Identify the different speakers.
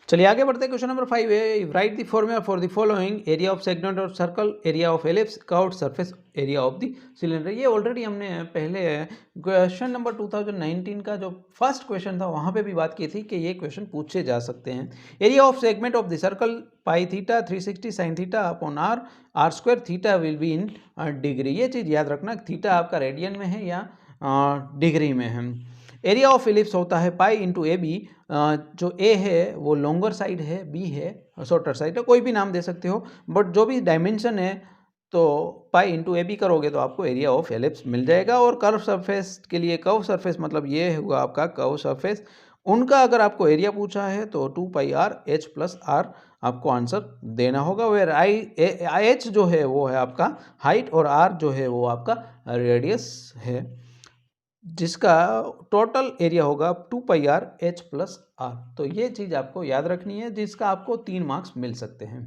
Speaker 1: चलिए आगे बढ़ते हैं। क्वेश्चन नंबर 5 है, right the formula for the following area of segment of circle, area of ellipse, curved surface, area of the cylinder. ये already हमने पहले क्वेश्चन नंबर 2019 का जो फर्स्ट क्वेश्चन था वहाँ पे भी बात की थी कि ये क्वेश्चन पूछे जा सकते हैं। Area of segment of the circle pi theta 360 sine theta upon R, R square theta will be in degree. ये चीज़ याद रखना, थीटा आपका रेडियन में है या डिग्री में है। एरिया ऑफ एलिप्स होता है पाई इंटू ए बी, जो ए है वो लॉन्गर साइड है, बी है शॉर्टर साइड है, कोई भी नाम दे सकते हो, बट जो भी डायमेंशन है तो पाई इंटू ए बी करोगे तो आपको एरिया ऑफ एलिप्स मिल जाएगा। और कर्व सरफेस के लिए, कर्व सरफेस मतलब ये हुआ आपका कर्व सरफेस, उनका अगर आपको एरिया पूछा है तो 2 पाई आर एच प्लस आर आपको आंसर देना होगा। वेयर एच जो है वो है आपका हाइट और आर जो है वो आपका रेडियस है, जिसका टोटल एरिया होगा 2 पाई आर एच प्लस आर। तो ये चीज़ आपको याद रखनी है, जिसका आपको 3 मार्क्स मिल सकते हैं।